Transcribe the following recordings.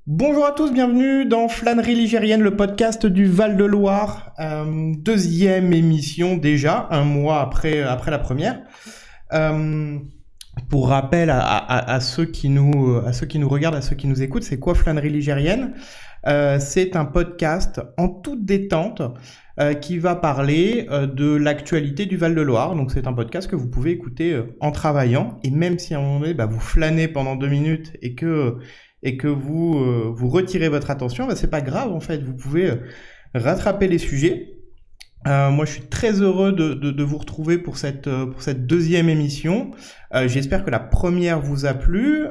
Bonjour à tous, bienvenue dans Flânerie Ligérienne, le podcast du Val-de-Loire. Deuxième émission déjà, un mois après la première. Pour rappel à ceux qui nous regardent, à ceux qui nous écoutent, c'est quoi Flânerie Ligérienne ? C'est un podcast en toute détente qui va parler de l'actualité du Val-de-Loire. Donc c'est un podcast que vous pouvez écouter en travaillant, et même si à un moment donné vous flânez pendant 2 minutes et que vous retirez votre attention, c'est pas grave en fait, vous pouvez rattraper les sujets. Moi je suis très heureux de vous retrouver pour cette deuxième émission. J'espère que la première vous a plu.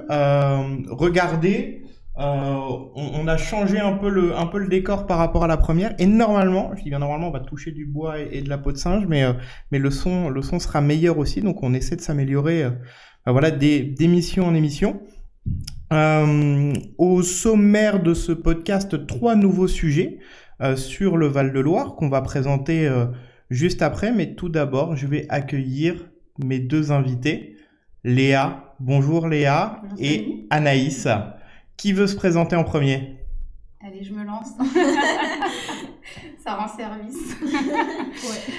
Regardez, on a changé un peu le décor par rapport à la première, et normalement, je dis bien normalement, on va toucher du bois et de la peau de singe, mais le son sera meilleur aussi, donc on essaie de s'améliorer d'émission en émission. Au sommaire de ce podcast, 3 nouveaux sujets sur le Val-de-Loire qu'on va présenter juste après, mais tout d'abord je vais accueillir mes 2 invités, Léa, bonjour Léa, Bonjour, et Anaïs. Qui veut se présenter en premier ? Allez, je me lance. Ça rend service. Ouais.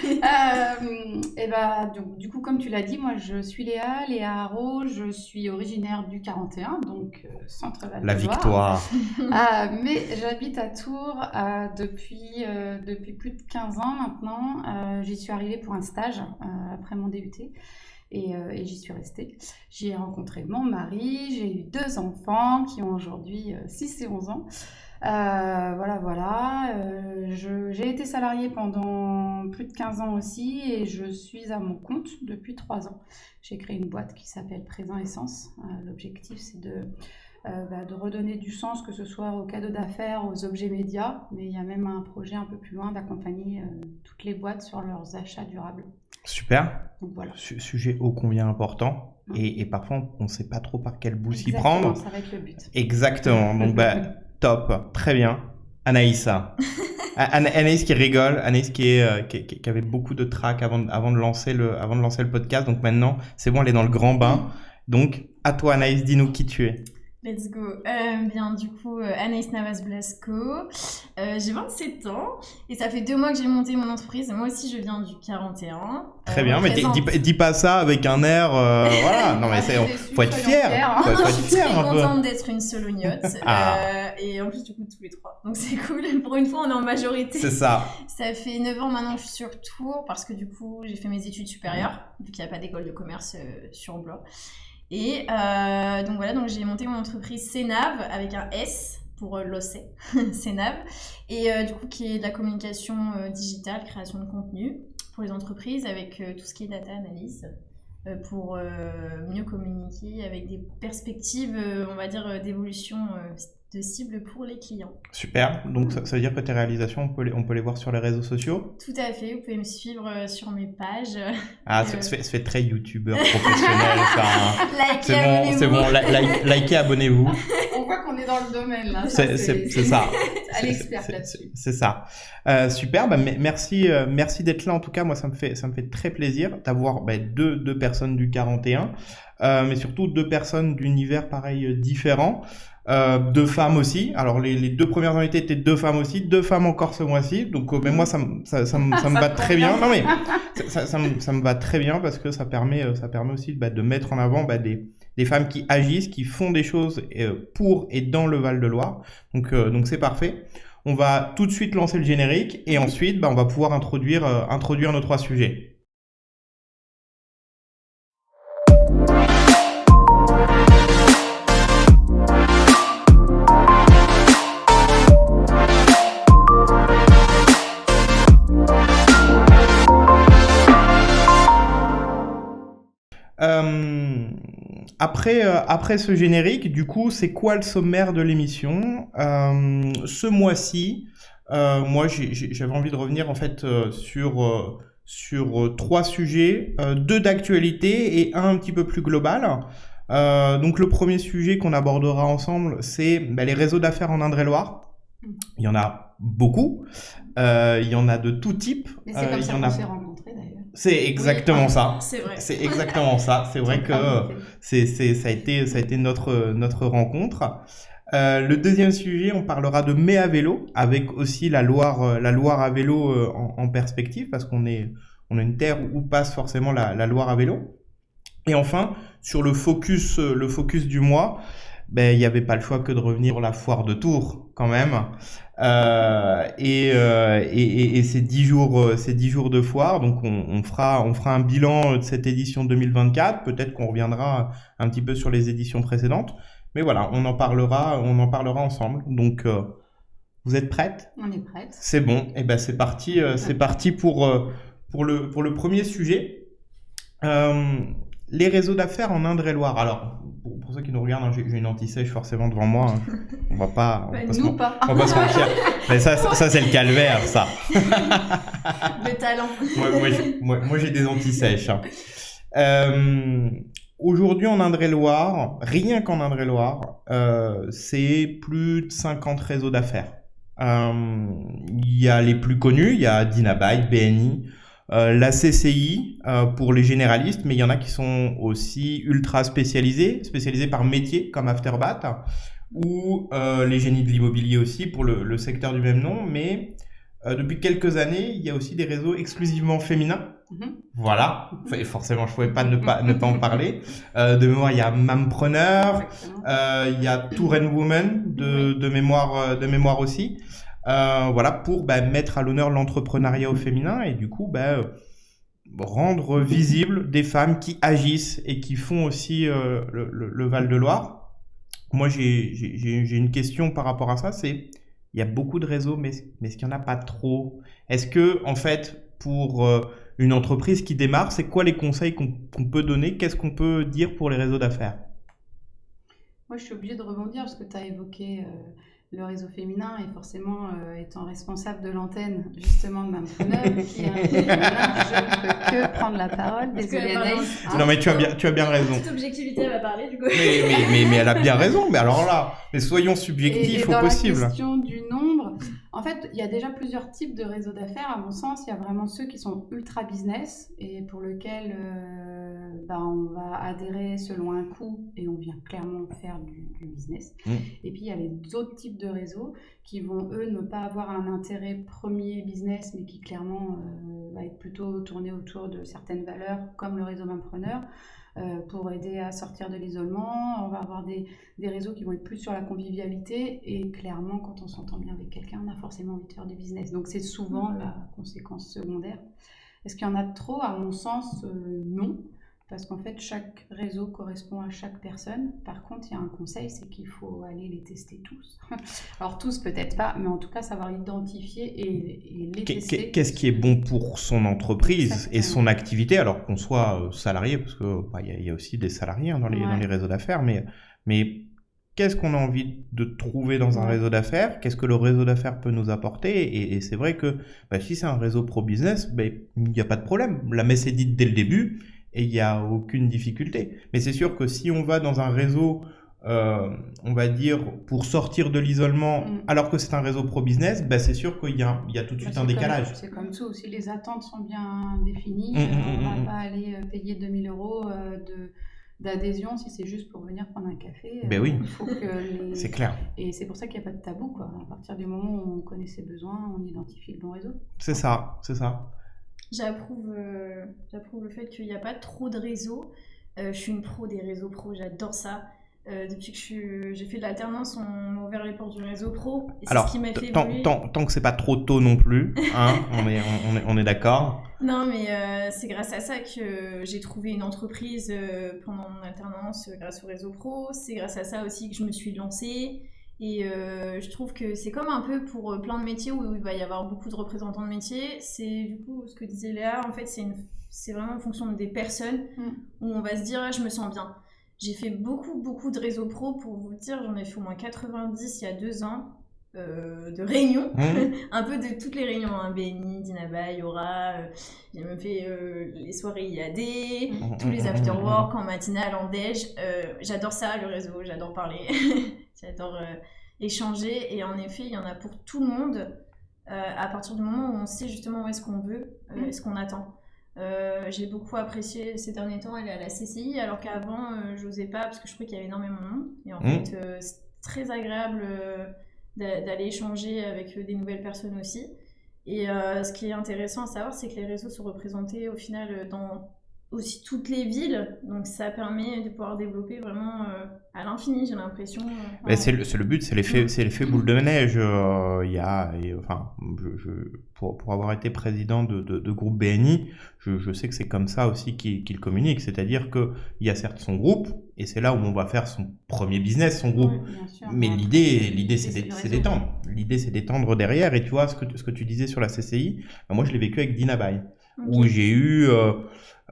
Donc, du coup, comme tu l'as dit, moi je suis Léa Haro, je suis originaire du 41, donc centre Val-de-Loire. La victoire. Mais j'habite à Tours depuis plus de 15 ans maintenant. J'y suis arrivée pour un stage après mon DUT. Et j'y suis restée. J'y ai rencontré mon mari, j'ai eu 2 enfants qui ont aujourd'hui 6 et 11 ans. J'ai été salariée pendant plus de 15 ans aussi, et je suis à mon compte depuis 3 ans. J'ai créé une boîte qui s'appelle Présent Essence. L'objectif, c'est de redonner du sens, que ce soit aux cadeaux d'affaires, aux objets médias, mais il y a même un projet un peu plus loin d'accompagner toutes les boîtes sur leurs achats durables. Super. Donc voilà. Sujet ô combien important, et parfois on ne sait pas trop par quel bout s'y Exactement, prendre. ça va être le but. Exactement, donc top, très bien. Anaïs. Anaïs qui rigole, Anaïs qui avait beaucoup de trac avant de lancer le podcast, donc maintenant c'est bon, elle est dans le grand bain. Donc à toi Anaïs, dis-nous qui tu es. Let's go. Du coup, Anaïs Navas-Blasco. J'ai 27 ans et ça fait 2 mois que j'ai monté mon entreprise. Moi aussi, je viens du 41. Très bien, mais dis pas ça avec un air... voilà, non mais faut être fier. Je suis très contente d'être une solognote. Et en plus, du coup, tous les 3. Donc c'est cool. Pour une fois, on est en majorité. C'est ça. Ça fait 9 ans maintenant que je suis sur Tours parce que du coup, j'ai fait mes études supérieures, vu qu'il n'y a pas d'école de commerce sur Blois. Et donc j'ai monté mon entreprise Cenav avec un S pour l'OC, Cenav, et du coup qui est de la communication digitale, création de contenu pour les entreprises avec tout ce qui est data analyse pour mieux communiquer avec des perspectives, on va dire, d'évolution de cible pour les clients. Super, donc ça veut dire que tes réalisations, on peut les voir sur les réseaux sociaux ? Tout à fait, vous pouvez me suivre sur mes pages. Ça se fait très youtubeur professionnel, ça. Hein. Likez, c'est bon, likez, abonnez-vous. On voit qu'on est dans le domaine là. C'est ça. À l'expert là-dessus. C'est ça. Super, merci d'être là en tout cas. Moi ça me fait très plaisir d'avoir deux personnes du 41, mais surtout 2 personnes d'univers pareil différents. 2 femmes aussi. Alors les 2 premières invitées étaient 2 femmes aussi, 2 femmes encore ce mois-ci. Donc mais moi ça me va très bien. Non mais ça me va très bien parce que ça permet aussi de mettre en avant des femmes qui agissent, qui font des choses pour et dans le Val-de-Loire. Donc c'est parfait. On va tout de suite lancer le générique et ensuite on va pouvoir introduire nos 3 sujets. Après ce générique, du coup, c'est quoi le sommaire de l'émission ? Ce mois-ci, moi, j'avais envie de revenir en fait sur 3 sujets, 2 d'actualité et un petit peu plus global. Donc le premier sujet qu'on abordera ensemble, c'est les réseaux d'affaires en Indre-et-Loire. Il y en a beaucoup, il y en a de tout type. Mais c'est comme ça qu'on s'est rencontrés d'ailleurs. C'est exactement ça. C'est vrai. C'est exactement ça. C'est vrai que ça a été notre rencontre. Le deuxième sujet, on parlera de mai à vélo, avec aussi la Loire à vélo en perspective, parce on a une terre où passe forcément la Loire à vélo. Et enfin, sur le focus du mois, ben il n'y avait pas le choix que de revenir sur la foire de Tours quand même. Et ces 10 jours de foire, donc on fera un bilan de cette édition 2024. Peut-être qu'on reviendra un petit peu sur les éditions précédentes, mais voilà, on en parlera ensemble. Donc vous êtes prêtes? On est prête. C'est bon. Et ben c'est parti pour le premier sujet. Les réseaux d'affaires en Indre-et-Loire. Alors, pour ceux qui nous regardent, hein, j'ai une anti-sèche forcément devant moi. Hein. On va pas se mentir. Mais ça c'est le calvaire, ça. Le talent. Moi, j'ai des anti-sèches. Hein. Aujourd'hui, en Indre-et-Loire, rien qu'en Indre-et-Loire, c'est plus de 50 réseaux d'affaires. Il y a les plus connus, il y a Dinabuy, BNI, la CCI pour les généralistes, mais il y en a qui sont aussi ultra spécialisés par métier comme Afterbat, ou les génies de l'immobilier aussi pour le secteur du même nom. Mais depuis quelques années, il y a aussi des réseaux exclusivement féminins. Voilà, et forcément je pouvais pas ne pas en parler. De mémoire, il y a Mampreneur, il y a Tour & Woman de mémoire aussi. Voilà, pour mettre à l'honneur l'entrepreneuriat au féminin et du coup rendre visible des femmes qui agissent et qui font aussi le Val-de-Loire. Moi j'ai une question par rapport à ça, c'est il y a beaucoup de réseaux, mais est-ce qu'il n'y en a pas trop? Est-ce que en fait pour une entreprise qui démarre, c'est quoi les conseils qu'on peut donner? Qu'est-ce qu'on peut dire pour les réseaux d'affaires? Moi, je suis obligée de rebondir parce que tu as évoqué le réseau féminin et forcément, étant responsable de l'antenne justement de Mampreneur, qui est un réseau féminin, je ne peux que prendre la parole. Désolée Anaïs. Non mais tu as bien raison. Toute objectivité va parler du coup. Mais elle a bien raison. Mais alors là, mais soyons subjectifs au possible. La question du nombre, en fait, il y a déjà plusieurs types de réseaux d'affaires. À mon sens, il y a vraiment ceux qui sont ultra business et pour lesquels on va adhérer selon un coût et on vient clairement faire du business. Et puis, il y a les autres types de réseaux qui vont, eux, ne pas avoir un intérêt premier business, mais qui clairement va être plutôt tourné autour de certaines valeurs, comme le réseau Mampreneur. Pour aider à sortir de l'isolement. On va avoir des réseaux qui vont être plus sur la convivialité et clairement quand on s'entend bien avec quelqu'un on a forcément envie de faire du business, donc c'est souvent la conséquence secondaire. Est-ce qu'il y en a trop? À mon sens non, parce qu'en fait chaque réseau correspond à chaque personne. Par contre il y a un conseil, c'est qu'il faut aller les tester tous. Alors tous peut-être pas, mais en tout cas savoir identifier et les tester. Qu'est-ce qui est bon pour son entreprise? Exactement. Et son activité, alors qu'on soit salarié, parce que y a aussi des salariés dans les réseaux d'affaires, mais qu'est-ce qu'on a envie de trouver dans un réseau d'affaires? Qu'est-ce que le réseau d'affaires peut nous apporter? Et c'est vrai que si c'est un réseau pro-business, il n'y a pas de problème. La messe est dite dès le début et il n'y a aucune difficulté. Mais c'est sûr que si on va dans un réseau, on va dire, pour sortir de l'isolement, alors que c'est un réseau pro-business, c'est sûr qu'il y a tout de suite un décalage. C'est comme tout, si les attentes sont bien définies, on ne va pas aller payer 2000 € d'adhésion si c'est juste pour venir prendre un café. Oui, il faut que c'est clair. Et c'est pour ça qu'il n'y a pas de tabou, quoi. À partir du moment où on connaît ses besoins, on identifie le bon réseau. C'est ça. J'approuve le fait qu'il n'y a pas trop de réseaux. Je suis une pro des réseaux pro, j'adore ça. Depuis que j'ai fait de l'alternance, on m'a ouvert les portes du réseau pro. Et alors, ce qui m'a fait tant que c'est pas trop tôt non plus, hein, on est d'accord. Non, mais c'est grâce à ça que j'ai trouvé une entreprise pendant mon alternance grâce au réseau pro. C'est grâce à ça aussi que je me suis lancée. Et je trouve que c'est comme un peu pour plein de métiers où il va y avoir beaucoup de représentants de métiers. C'est du coup ce que disait Léa, en fait c'est vraiment en fonction des personnes où on va se dire je me sens bien. J'ai fait beaucoup de réseaux pro, pour vous dire, j'en ai fait au moins 90 il y a 2 ans de réunions, un peu de toutes les réunions, hein, BNI, Dinabuy, Aura, j'ai même fait les soirées IAD, tous les after-work en matinale, en déj. J'adore ça, le réseau, j'adore parler, j'adore échanger, et en effet, il y en a pour tout le monde, à partir du moment où on sait justement où est-ce qu'on veut, et ce qu'on attend. J'ai beaucoup apprécié ces derniers temps aller à la CCI, alors qu'avant j'osais pas parce que je trouvais qu'il y avait énormément de monde, et en fait très agréable d'aller échanger avec des nouvelles personnes aussi. Et ce qui est intéressant à savoir, c'est que les réseaux sont représentés au final dans aussi toutes les villes, donc ça permet de pouvoir développer vraiment à l'infini, j'ai l'impression. Mais c'est le but, c'est l'effet boule de neige. Pour avoir été président de groupe BNI, je sais que c'est comme ça aussi qu'il communique, c'est-à-dire qu'il y a certes son groupe, et c'est là où on va faire son premier business, son groupe. Oui, bien sûr. Mais l'idée c'est le réseau. d'étendre. L'idée c'est d'étendre derrière. Et tu vois, ce que tu disais sur la CCI, ben moi je l'ai vécu avec Dinabai, où j'ai eu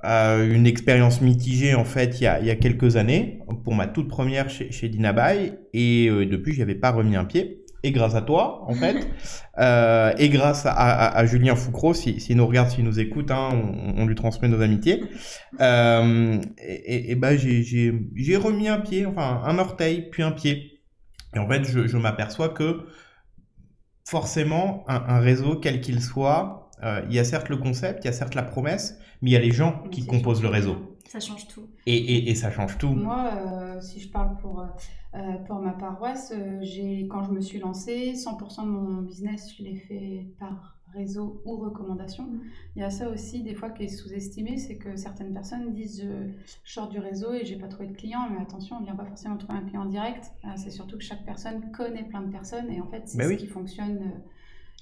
une expérience mitigée en fait il y a quelques années pour ma toute première chez Dinabai, et depuis j'y avais pas remis un pied. Et grâce à toi, en fait, et grâce à Julien Foucreau, s'il nous regarde, s'il nous écoute, hein, on lui transmet nos amitiés. Et ben j'ai remis un pied, enfin un orteil, puis un pied. Et en fait, je m'aperçois que forcément, un réseau, quel qu'il soit, il y a certes le concept, il y a certes la promesse, mais il y a les gens qui composent le réseau. Ça change tout. Et ça change tout. Moi, si je parle pour ma paroisse, quand je me suis lancée, 100% de mon business, je l'ai fait par réseau ou recommandation. Il y a ça aussi, des fois, qui est sous-estimé, c'est que certaines personnes disent je sors du réseau et j'ai pas trouvé de client, mais attention, on vient pas forcément trouver un client direct. C'est surtout que chaque personne connaît plein de personnes, et en fait, c'est ce qui fonctionne.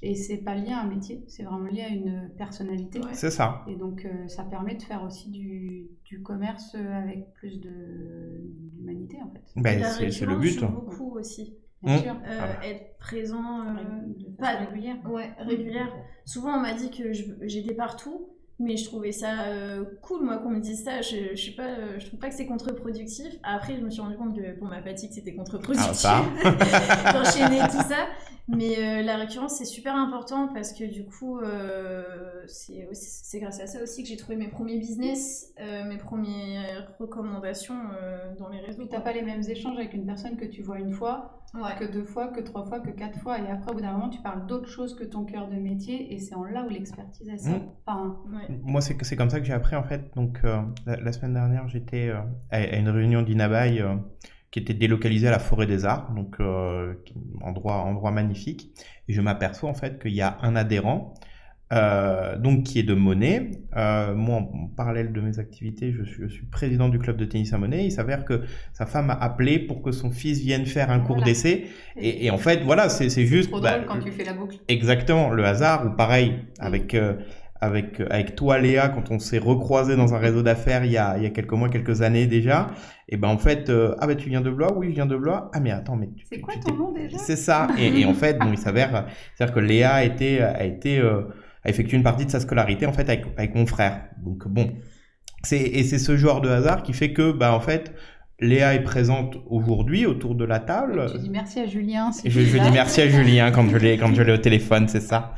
Et c'est pas lié à un métier, c'est vraiment lié à une personnalité. Ouais. C'est ça. Et donc, ça permet de faire aussi du commerce avec plus d'humanité, en fait. Ben, c'est le but. Beaucoup aussi. Bien sûr. Être présent de façon régulière. Ouais, régulière. Souvent, on m'a dit que j'étais partout, mais je trouvais ça cool, moi, qu'on me dise ça. Je trouve pas que c'est contre-productif. Après, je me suis rendu compte que pour ma fatigue, c'était contre-productif. D'enchaîner tout ça. Mais la récurrence, c'est super important parce que du coup, c'est grâce à ça aussi que j'ai trouvé mes premiers business, mes premières recommandations dans les réseaux. Tu n'as pas les mêmes échanges avec une personne que tu vois une fois, que 2 fois, que 3 fois, que 4 fois. Et après, au bout d'un moment, tu parles d'autre chose que ton cœur de métier, et c'est en là où l'expertise, elle sort. Moi, c'est comme ça que j'ai appris, en fait. Donc, la semaine dernière, j'étais à une réunion d'Inabai qui était délocalisé à la Forêt des Arts, donc endroit magnifique. Et je m'aperçois en fait qu'il y a un adhérent, donc qui est de Monet. Moi, en parallèle de mes activités, je suis président du club de tennis à Monet. Il s'avère que sa femme a appelé pour que son fils vienne faire un cours d'essai. Et en fait, voilà, c'est juste... trop drôle quand tu fais la boucle. Exactement, le hasard, ou pareil, avec toi Léa, quand on s'est recroisés dans un réseau d'affaires il y a quelques mois, quelques années déjà, et ben en fait, tu viens de Blois? Oui, je viens de Blois. Ah mais attends, mais c'est quoi ton nom déjà? C'est ça. Et en fait, bon, il s'avère, c'est-à-dire que Léa a effectué une partie de sa scolarité en fait avec mon frère. Donc bon, c'est ce genre de hasard qui fait que en fait, Léa est présente aujourd'hui autour de la table. Tu dis merci à Julien. Si je dis merci à Julien quand je l'ai au téléphone, c'est ça.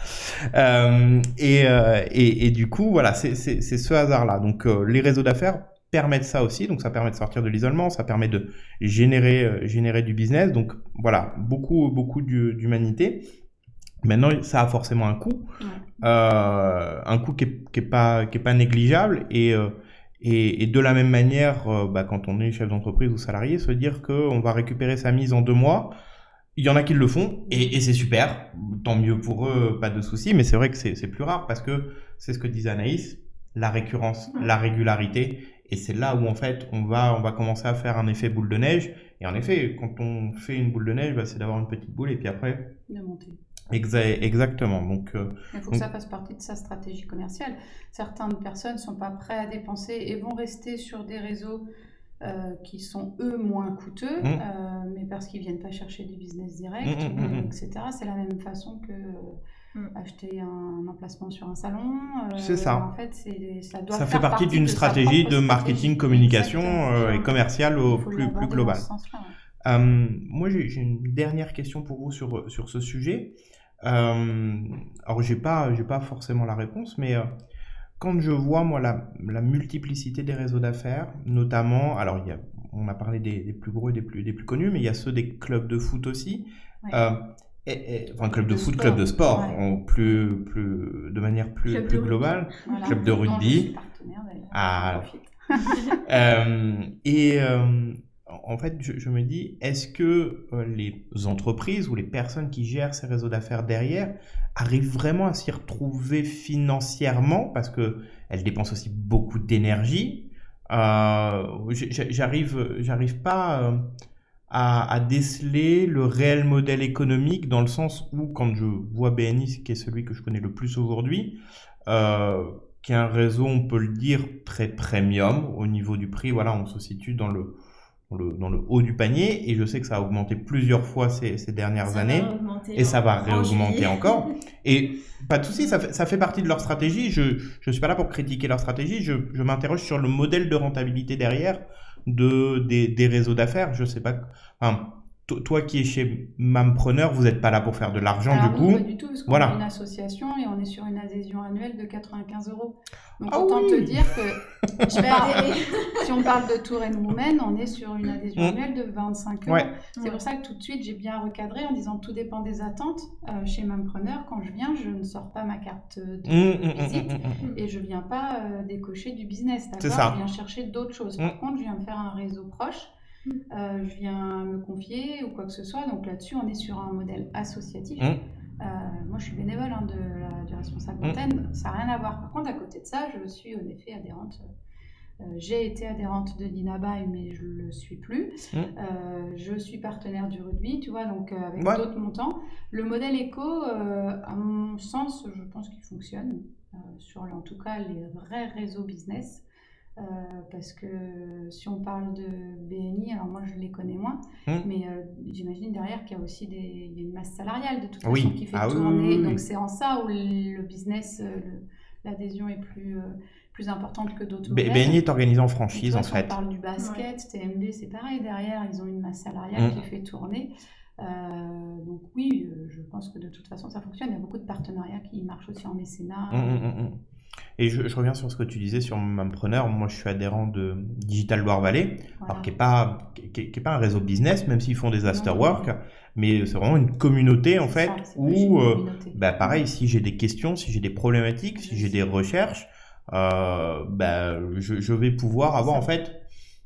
Et du coup, voilà, c'est ce hasard-là. Donc, les réseaux d'affaires permettent ça aussi. Donc, ça permet de sortir de l'isolement, ça permet de générer du business. Donc, voilà, beaucoup d'humanité. Maintenant, ça a forcément un coût. Ouais. Un coût qui est pas négligeable. Et de la même manière, quand on est chef d'entreprise ou salarié, se dire qu'on va récupérer sa mise en 2 mois, il y en a qui le font, et c'est super, tant mieux pour eux, pas de souci, mais c'est vrai que c'est plus rare, parce que c'est ce que disait Anaïs, la récurrence, la régularité, et c'est là où en fait on va commencer à faire un effet boule de neige, et en effet, quand on fait une boule de neige, c'est d'avoir une petite boule, et puis après... de monter. Exactement. Donc, il faut que ça fasse partie de sa stratégie commerciale. Certaines personnes ne sont pas prêtes à dépenser et vont rester sur des réseaux qui sont eux moins coûteux, mais parce qu'ils ne viennent pas chercher du business direct, etc. C'est la même façon que acheter un emplacement sur un salon. C'est ça. En fait, ça fait partie d'une stratégie de marketing, communication et commerciale au plus global. Moi, j'ai une dernière question pour vous sur ce sujet. Alors, j'ai pas forcément la réponse, mais quand je vois moi la multiplicité des réseaux d'affaires, notamment, alors on a parlé des plus gros et des plus connus, mais il y a ceux des clubs de foot aussi. Ouais. Enfin, club de foot, club de sport, de manière plus globale, voilà. Club de rugby. Je suis partenaire d'ailleurs. en fait, je me dis, est-ce que les entreprises ou les personnes qui gèrent ces réseaux d'affaires derrière arrivent vraiment à s'y retrouver financièrement parce que elles dépensent aussi beaucoup d'énergie. J'arrive pas à déceler le réel modèle économique dans le sens où quand je vois BNI, qui est celui que je connais le plus aujourd'hui, qui est un réseau, on peut le dire, très premium au niveau du prix. Voilà, on se situe dans le haut du panier et je sais que ça a augmenté plusieurs fois ces dernières années et ça va réaugmenter encore. Et pas de souci, ça fait partie de leur stratégie. Je suis pas là pour critiquer leur stratégie. Je m'interroge sur le modèle de rentabilité derrière des réseaux d'affaires. Je sais pas. Enfin, toi qui es chez Mampreneur, vous n'êtes pas là pour faire de l'argent Alors du non, coup. pas du tout, parce qu'on Voilà. est une association et on est sur une adhésion annuelle de 95 €. Donc Ah autant oui. te dire que Je vais adhérer. si on parle de Tour & Women, on est sur une adhésion Mm. annuelle de 25 €. Ouais. C'est pour ça que tout de suite j'ai bien recadré en disant tout dépend des attentes. Chez Mampreneur, quand je viens, je ne sors pas ma carte de visite et je viens pas décocher du business. C'est D'accord. ça. Je viens chercher d'autres choses. Par contre, je viens me faire un réseau proche. Je viens me confier ou quoi que ce soit. Donc là-dessus, on est sur un modèle associatif. Moi, je suis bénévole du responsable d'antenne. Ça n'a rien à voir. Par contre, à côté de ça, je suis en effet adhérente. J'ai été adhérente de Dinabaye, mais je ne le suis plus. Je suis partenaire du rugby, tu vois, donc avec Ouais. d'autres montants. Le modèle éco, à mon sens, je pense qu'il fonctionne sur, en tout cas, les vrais réseaux business. Parce que si on parle de BNI, alors moi je les connais moins, mais j'imagine derrière qu'il y a aussi il y a une masse salariale de toute façon qui fait tourner. oui. Donc c'est en ça où le business, l'adhésion est plus importante que d'autres modèles. BNI est organisé en Et franchise toi, en si fait. on parle du basket, TMB, c'est pareil, derrière ils ont une masse salariale qui fait tourner. Donc oui, je pense que de toute façon ça fonctionne. Il y a beaucoup de partenariats qui marchent aussi en mécénat. Et je reviens sur ce que tu disais sur Mampreneur. Moi, je suis adhérent de Digital Loire-Vallée, Voilà. alors qui est pas un réseau business, même s'ils font des afterwork, Non. mais c'est vraiment une communauté en fait Ça, c'est où, plus une communauté. pareil, si j'ai des questions, si j'ai des problématiques, si j'ai des recherches, je vais pouvoir avoir en fait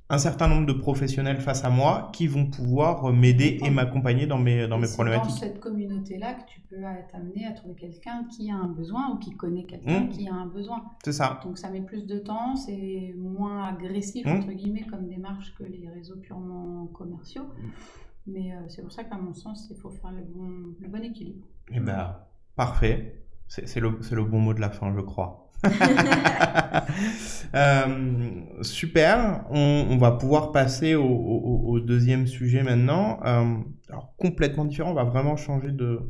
un certain nombre de professionnels face à moi qui vont pouvoir m'aider et m'accompagner dans mes C'est problématiques. dans cette communauté-là que tu peux être amené à trouver quelqu'un qui a un besoin ou qui connaît quelqu'un qui a un besoin. C'est ça. Donc ça met plus de temps, c'est moins agressif entre guillemets comme démarche que les réseaux purement commerciaux. Mais c'est pour ça qu'à mon sens, il faut faire le bon équilibre. Eh ben, parfait. C'est le bon mot de la fin, je crois. Super. On va pouvoir passer au deuxième sujet maintenant. Alors, complètement différent. On va vraiment changer de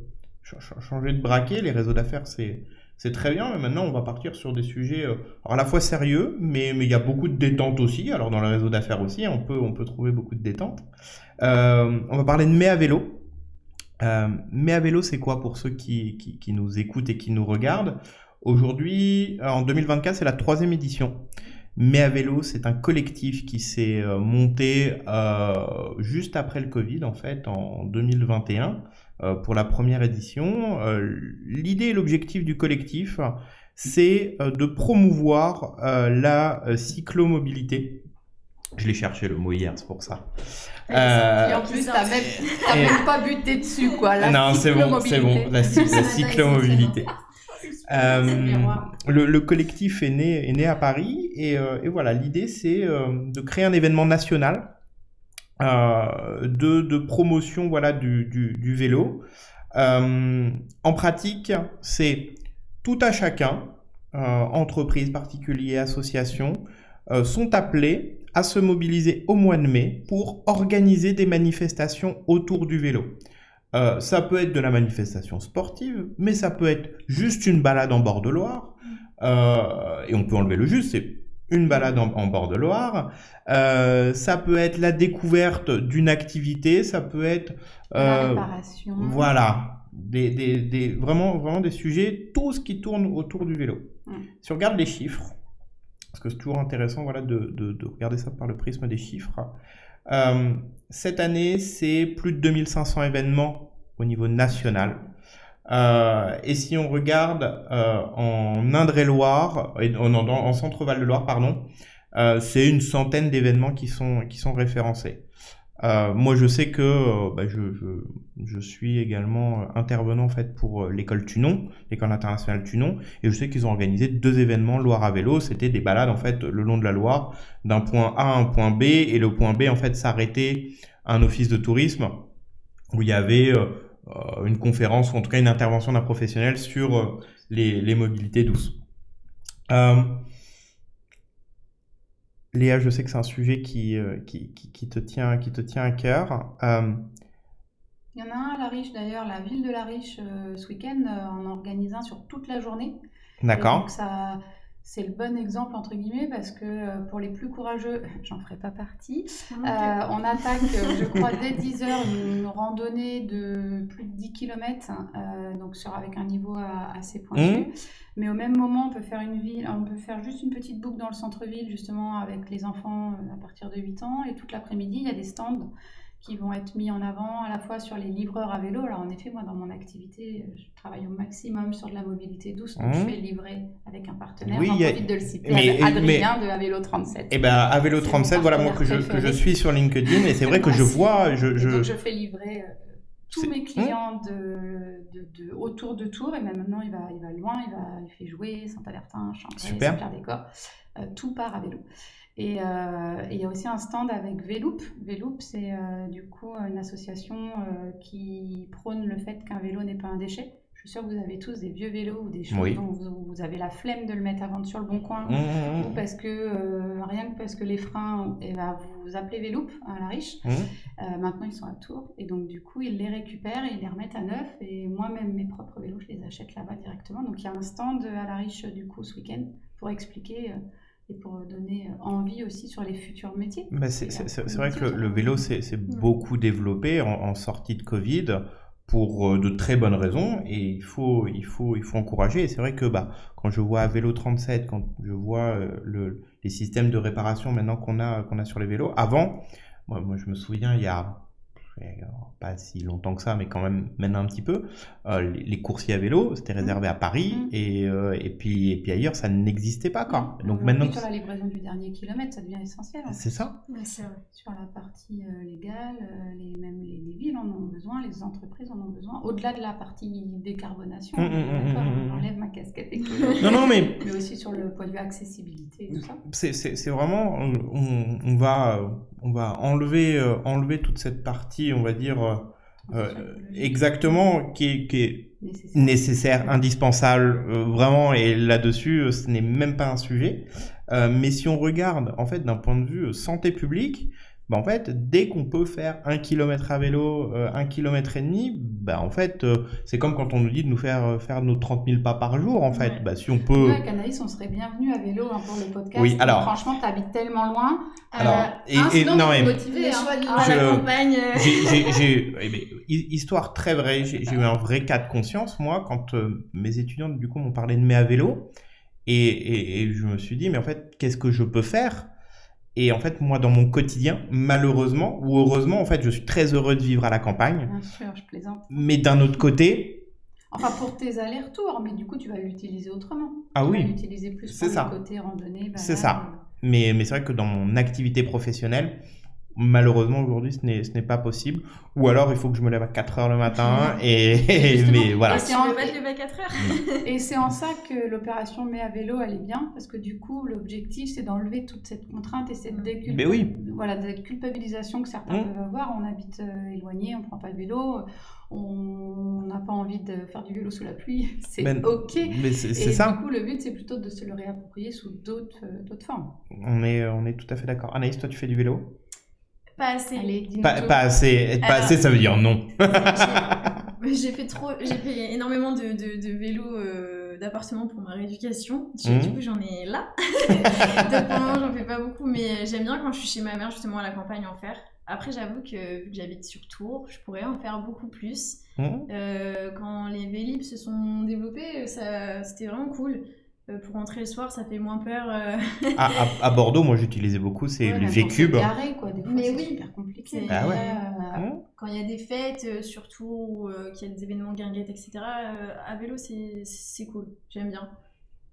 braquet. Les réseaux d'affaires, c'est très bien. Mais maintenant, on va partir sur des sujets alors à la fois sérieux, mais il y a beaucoup de détente aussi. Alors, dans les réseaux d'affaires aussi, on peut trouver beaucoup de détente. On va parler de Mai à vélo. Mai à vélo, c'est quoi pour ceux qui nous écoutent et qui nous regardent? Aujourd'hui, en 2024, c'est la 3e édition. Mai à vélo, c'est un collectif qui s'est monté juste après le Covid, en fait, en 2021, pour la première édition. L'idée et l'objectif du collectif, c'est de promouvoir la cyclomobilité. Je l'ai cherché le mot hier, c'est pour ça. Et en plus, t'as même pas buté dessus, quoi. Non, c'est bon, la cyclomobilité. Le collectif est né à Paris et voilà, l'idée c'est de créer un événement national de promotion voilà, du vélo. En pratique, c'est tout à chacun, entreprises, particuliers, associations, sont appelés à se mobiliser au mois de mai pour organiser des manifestations autour du vélo. Ça peut être de la manifestation sportive, mais ça peut être juste une balade en bord de Loire, et on peut enlever le juste, c'est une balade en bord de Loire. Ça peut être la découverte d'une activité, ça peut être la réparation. Voilà, vraiment des sujets, tout ce qui tourne autour du vélo. Si on regarde les chiffres, parce que c'est toujours intéressant voilà, de regarder ça par le prisme des chiffres. Cette année, c'est plus de 2500 événements au niveau national. Et si on regarde en Indre-et-Loire, en Centre-Val de Loire, pardon, c'est une centaine d'événements qui sont référencés. Moi, je sais que je suis également intervenant en fait pour l'école Tunon, l'école internationale Tunon, et je sais qu'ils ont organisé 2 événements Loire à vélo. C'était des balades en fait le long de la Loire, d'un point A à un point B, et le point B en fait s'arrêtait à un office de tourisme où il y avait une conférence ou en tout cas une intervention d'un professionnel sur les mobilités douces. Léa, je sais que c'est un sujet qui te tient à cœur. Il y en a un à La Riche d'ailleurs, la ville de La Riche ce week-end en organise un sur toute la journée. Et donc D'accord. ça, c'est le bon exemple entre guillemets parce que pour les plus courageux, j'en ferai pas partie. On attaque, je crois, dès 10h une randonnée de plus de 10 km, donc avec un niveau assez pointu. Mais au même moment, on peut faire juste une petite boucle dans le centre-ville, justement, avec les enfants à partir de 8 ans. Et toute l'après-midi, il y a des stands qui vont être mis en avant à la fois sur les livreurs à vélo. Alors en effet, moi dans mon activité, je travaille au maximum sur de la mobilité douce, donc je fais livrer avec un partenaire, Oui, j'en profite de le citer, Adrien de Avélo 37. Eh ben, Avélo 37, voilà moi que je suis sur LinkedIn, et c'est vrai que je vois... Donc je fais livrer tous mes clients autour de Tours, et même maintenant il va loin, il fait jouer Saint-Alertin, Chambray, Saint-Pierre-des-Corps, tout part à vélo. Et il y a aussi un stand avec Véloup. Véloup, c'est du coup une association qui prône le fait qu'un vélo n'est pas un déchet. Je suis sûre que vous avez tous des vieux vélos ou des choses dont vous avez la flemme de le mettre à vendre sur le bon coin, ou parce que rien que parce que les freins, vous appelez Véloup à La Riche. Maintenant ils sont à Tours, et donc du coup ils les récupèrent et ils les remettent à neuf. Et moi-même mes propres vélos, je les achète là-bas directement. Donc il y a un stand à La Riche du coup ce week-end pour expliquer. Et pour donner envie aussi sur les futurs métiers. C'est vrai que le vélo s'est beaucoup développé en sortie de Covid pour de très bonnes raisons, et il faut encourager. Et c'est vrai que quand je vois Vélo 37, quand je vois les systèmes de réparation maintenant qu'on a sur les vélos, avant, moi je me souviens il y a pas si longtemps que ça, mais quand même maintenant un petit peu, les coursiers à vélo, c'était réservé à Paris, et puis ailleurs, ça n'existait pas, quoi. Donc maintenant, sur la livraison du dernier kilomètre, ça devient essentiel. C'est ça. Ouais, c'est vrai. Sur la partie légale, même les villes en ont besoin, les entreprises en ont besoin. Au-delà de la partie décarbonation, j'enlève ma casquette écologique. Non, mais aussi sur le point de vue accessibilité et tout ça. C'est vraiment, on va enlever toute cette partie, on va dire, exactement, qui est nécessaire, indispensable, vraiment, et là-dessus, ce n'est même pas un sujet. Mais si on regarde, en fait, d'un point de vue santé publique, en fait, dès qu'on peut faire 1 km à vélo, 1,5 km, en fait, c'est comme quand on nous dit de nous faire nos 30 000 pas par jour, en fait. Si on peut... Ouais, Canaïs, on serait bienvenus à vélo pour le podcast. Oui, alors... Franchement, t'habites tellement loin. Non, mais... motivé, la campagne. Histoire très vraie, j'ai eu un vrai cas de conscience, moi, quand mes étudiants, du coup, m'ont parlé de mes à vélo, et je me suis dit, mais en fait, qu'est-ce que je peux faire ? Et en fait, moi, dans mon quotidien, malheureusement ou heureusement, en fait, je suis très heureux de vivre à la campagne. Bien sûr, je plaisante. Mais d'un autre côté... Enfin, pour tes allers-retours, mais du coup, tu vas l'utiliser autrement. Ah oui. Tu vas l'utiliser plus pour le côté randonnée, balade. C'est ça. Mais c'est vrai que dans mon activité professionnelle, malheureusement, aujourd'hui, ce n'est pas possible. Ou alors, il faut que je me lève à 4 heures le matin. Mais voilà. Et si on ne peut pas te lever à 4 heures. Et c'est en ça que l'opération Mais à vélo, elle est bien. Parce que du coup, l'objectif, c'est d'enlever toute cette contrainte et cette culpabilisation que certains peuvent avoir. On habite éloigné, on ne prend pas le vélo. On n'a pas envie de faire du vélo sous la pluie. C'est OK. Mais c'est ça. Du coup, le but, c'est plutôt de se le réapproprier sous d'autres formes. On est tout à fait d'accord. Anaïs, toi, tu fais du vélo ? Pas assez. Allez, pas assez. Pas assez, ça veut dire non. J'ai fait énormément de vélos d'appartement pour ma rééducation. Du coup, j'en ai là. Donc, pour le moment, j'en fais pas beaucoup, mais j'aime bien quand je suis chez ma mère, justement, à la campagne, en faire. Après, j'avoue que vu que j'habite sur Tours, je pourrais en faire beaucoup plus. Quand les Vélib se sont développés, c'était vraiment cool. Pour rentrer le soir, ça fait moins peur. À Bordeaux, moi j'utilisais beaucoup, c'est le V-Cube. Mais oui, super compliqué. Quand il y a des fêtes, surtout qu'il y a des événements guinguettes, etc., à vélo, c'est cool. J'aime bien.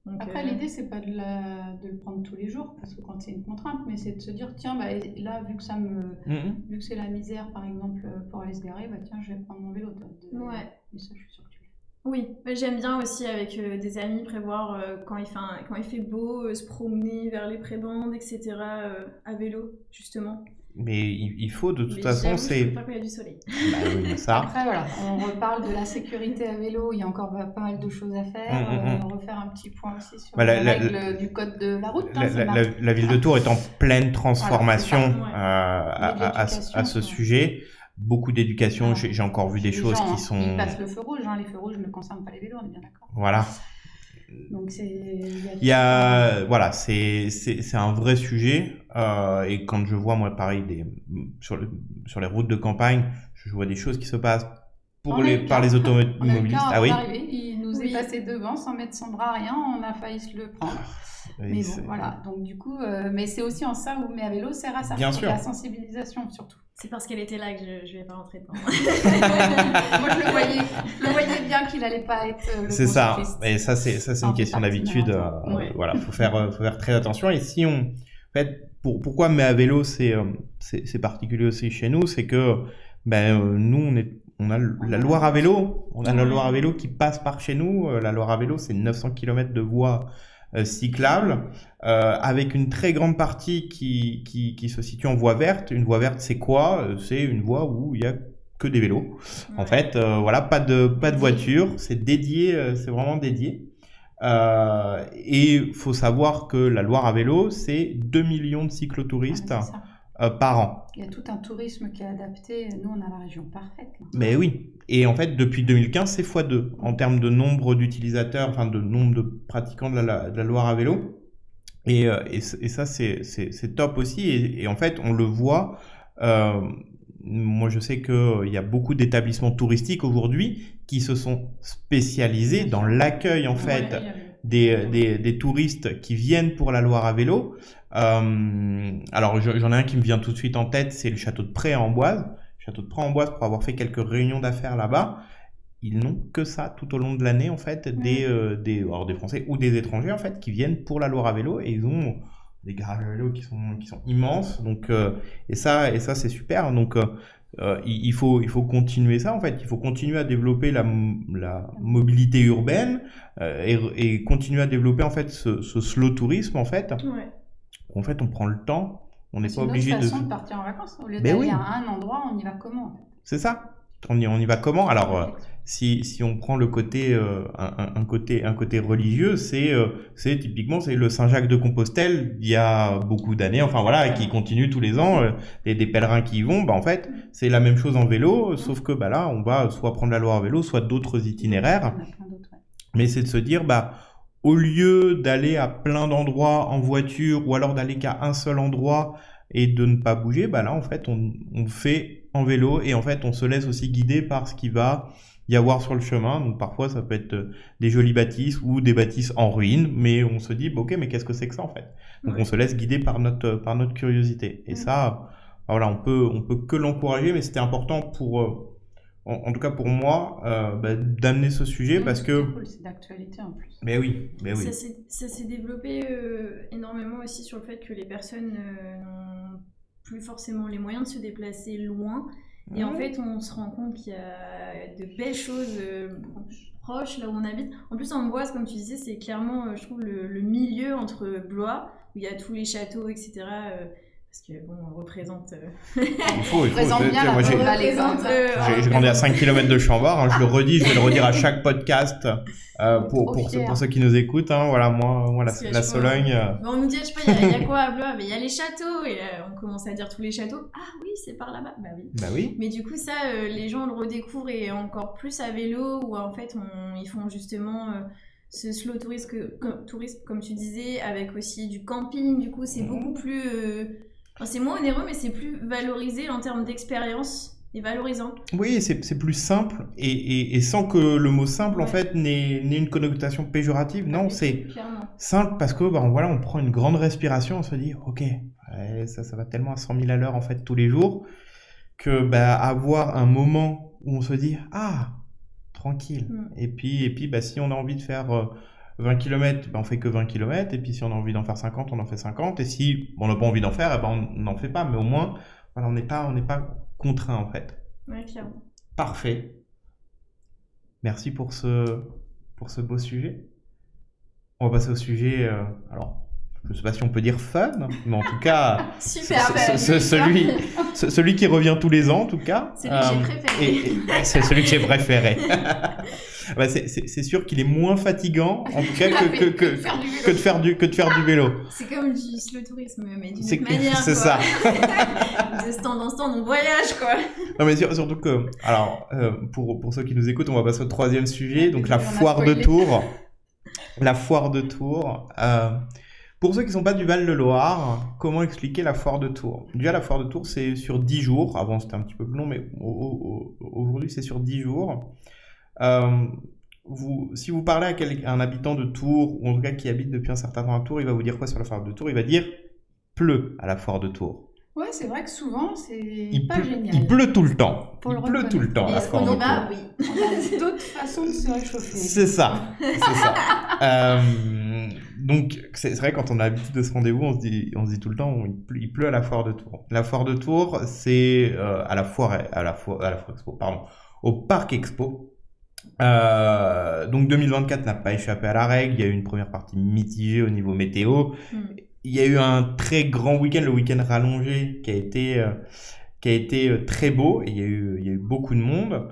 Donc, Après, l'idée, c'est pas de le prendre tous les jours, parce que quand c'est une contrainte, mais c'est de se dire, tiens, bah, là, vu que c'est la misère, par exemple, pour aller se garer, bah tiens, je vais prendre mon vélo. Ouais. Et ça, je suis sûre que tu le fais. Oui, mais j'aime bien aussi avec des amis prévoir quand il fait beau, se promener vers les prébendes, etc. À vélo, justement. Mais il faut, de toute Mais façon, j'avoue, je c'est... préfère quand il y a du soleil. Bah oui, ça. Après, voilà, on reparle de la sécurité à vélo, il y a encore pas mal de choses à faire. Refaire un petit point aussi sur Bah, les règles du code de la route. La ville de Tours est en pleine transformation Voilà, à ce sujet. Beaucoup d'éducation. Voilà. J'ai encore vu des choses qui sont... Ils passent le feu rouge, hein. Les feux rouges ne concernent pas les vélos, on est bien d'accord. Voilà. Donc Voilà, c'est un vrai sujet. Et quand je vois, moi, pareil, sur les routes de campagne, je vois des choses qui se passent par les automobilistes. Ah oui. Il nous est passé devant sans mettre son bras, rien, on a failli se le prendre. Mais bon, voilà. Donc du coup, mais c'est aussi en ça où Mais à vélo sert à ça. Bien sûr. La sensibilisation surtout. C'est parce qu'elle était là que je vais pas rentrer dedans. Moi, je le voyais bien qu'il allait pas être le C'est ça. cycliste. Et ça, c'est une question d'habitude. Voilà, faut faire très attention. Et si en fait, pourquoi Mais à vélo, c'est particulier aussi chez nous, c'est que nous, on a la Loire à vélo. On a la Loire à vélo qui passe par chez nous. La Loire à vélo, c'est 900 km de voies cyclables, avec une très grande partie qui se situe en voie verte. Une voie verte, c'est quoi? C'est une voie où il y a que des vélos. Ouais. En fait, voilà, pas de voiture. C'est dédié, c'est vraiment dédié. Et il faut savoir que la Loire à vélo, c'est 2 millions de cyclotouristes par an. Il y a tout un tourisme qui est adapté. Nous, on a la région parfaite. Mais oui. Et en fait, depuis 2015, c'est x2 en termes de nombre d'utilisateurs, enfin de nombre de pratiquants de la Loire à vélo. Et ça, c'est top aussi. Et en fait, on le voit. Moi, je sais qu'il y a beaucoup d'établissements touristiques aujourd'hui qui se sont spécialisés dans l'accueil, en fait, des touristes qui viennent pour la Loire à vélo. Alors, j'en ai un qui me vient tout de suite en tête, c'est le château de Pré à Amboise. Château de Pré-en-Amboise, pour avoir fait quelques réunions d'affaires là-bas, ils n'ont que ça tout au long de l'année, en fait, des Français ou des étrangers, en fait, qui viennent pour la Loire à vélo, et ils ont des garages à vélo qui sont immenses, donc, et ça c'est super, donc il faut continuer ça, en fait, il faut continuer à développer la mobilité urbaine, et continuer à développer, en fait, ce slow tourisme, en fait. Ouais. En fait, on prend le temps. On n'est pas obligé de partir en vacances. Au lieu d'aller à un endroit, on y va comment, en fait. C'est ça. On y va comment? Alors, si on prend le côté un côté religieux, c'est typiquement c'est le Saint-Jacques de Compostelle. Il y a beaucoup d'années, enfin voilà, qui continue tous les ans. Des pèlerins qui y vont, en fait, c'est la même chose en vélo, sauf que là, on va soit prendre la Loire à vélo, soit d'autres itinéraires. Mais c'est de se dire, au lieu d'aller à plein d'endroits en voiture ou alors d'aller qu'à un seul endroit et de ne pas bouger, là, en fait, on fait en vélo et en fait, on se laisse aussi guider par ce qu'il va y avoir sur le chemin. Donc, parfois, ça peut être des jolies bâtisses ou des bâtisses en ruine, mais on se dit, ok, mais qu'est-ce que c'est que ça, en fait? Donc, on se laisse guider par notre curiosité. Et ça, voilà, on peut que l'encourager, mais c'était important en tout cas pour moi, d'amener ce sujet parce que... C'est cool, c'est d'actualité en plus. Mais oui. Ça s'est développé énormément aussi sur le fait que les personnes n'ont plus forcément les moyens de se déplacer loin. Et en fait, on se rend compte qu'il y a de belles choses proches là où on habite. En plus, en Amboise, comme tu disais, c'est clairement, je trouve, le milieu entre Blois, où il y a tous les châteaux, etc. Parce que bon, on représente. Il faut. Bien moi, j'ai grandi à 5 km de Chambord. Je le redis, je vais le redire à chaque podcast pour ceux qui nous écoutent. Voilà, moi la Sologne. On nous dit, je sais pas, il y a quoi à Blois? Mais il y a les châteaux. Et on commence à dire tous les châteaux. Ah oui, c'est par là-bas. Bah oui. Mais du coup, ça, les gens le redécouvrent et encore plus à vélo, où en fait, ils font justement. Ce slow tourisme, comme tu disais, avec aussi du camping. Du coup, c'est beaucoup plus. C'est moins onéreux, mais c'est plus valorisé en termes d'expérience et valorisant. Oui, c'est plus simple et sans que le mot simple, en fait, n'ait une connotation péjorative. Non, c'est simple parce que, voilà, on prend une grande respiration, on se dit, ok, ça va tellement à 100 000 à l'heure, en fait, tous les jours, que avoir un moment où on se dit, tranquille. Et puis si on a envie de faire 20 km, on fait que 20 km, et puis si on a envie d'en faire 50, on en fait 50, et si on n'a pas envie d'en faire, on n'en fait pas, mais au moins, voilà, on n'est pas contraint en fait. Ouais, clairement. Parfait. Merci pour ce beau sujet. On va passer au sujet, alors, je ne sais pas si on peut dire fun, mais en tout cas, Super, celui qui revient tous les ans, en tout cas. C'est celui que j'ai préféré. C'est celui que j'ai préféré. Bah, c'est sûr qu'il est moins fatigant, en tout cas, que de faire du vélo. C'est comme du slow tourisme, mais d'une autre manière. C'est quoi. ça. De stand en stand, on voyage, quoi. Non, mais surtout que, alors, pour ceux qui nous écoutent, on va passer au troisième sujet, donc la foire de Tours. La foire de Tours. Pour ceux qui ne sont pas du Val-de-Loire, comment expliquer la foire de Tours? Déjà, la foire de Tours, c'est sur 10 jours. Avant, c'était un petit peu plus long, mais aujourd'hui, c'est sur 10 jours. Si vous parlez à un habitant de Tours, ou en tout cas qui habite depuis un certain temps à Tours, il va vous dire quoi sur la foire de Tours? Il va dire « pleut à la foire de Tours ». Ouais, c'est vrai que souvent, c'est génial. Il pleut tout le temps. Faut le Il pleut tout le temps à la foire de Tours. Oui. On a d'autres façons de se réchauffer. C'est ça. C'est ça. Donc, c'est vrai, quand on a l'habitude de ce rendez-vous, on se dit tout le temps, il pleut à la foire de Tours. La foire de Tours, c'est à la foire expo, pardon, au Parc Expo. Donc 2024 n'a pas échappé à la règle. Il y a eu une première partie mitigée au niveau météo. Il y a eu un très grand week-end, le week-end rallongé, qui a été très beau, et il y a eu beaucoup de monde.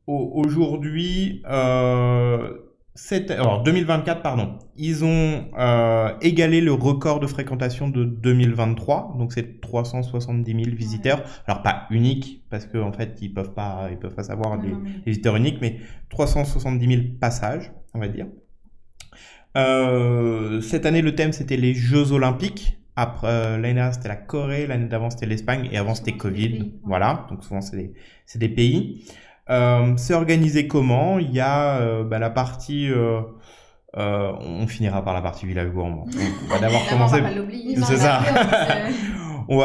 Aujourd'hui, 2024, pardon, ils ont égalé le record de fréquentation de 2023, donc c'est 370 000 visiteurs. Ouais. Alors pas unique, parce qu'en fait ils peuvent pas savoir les visiteurs uniques, mais 370 000 passages, on va dire. Cette année, le thème c'était les Jeux Olympiques. Après, l'année dernière c'était la Corée, l'année d'avant c'était l'Espagne, et avant c'était Covid. Voilà, donc souvent c'est des pays. C'est organisé comment? Il y a la partie, on finira par la partie village gourmand. On va d'abord commencer. On va pas l'oublier. C'est ça. Il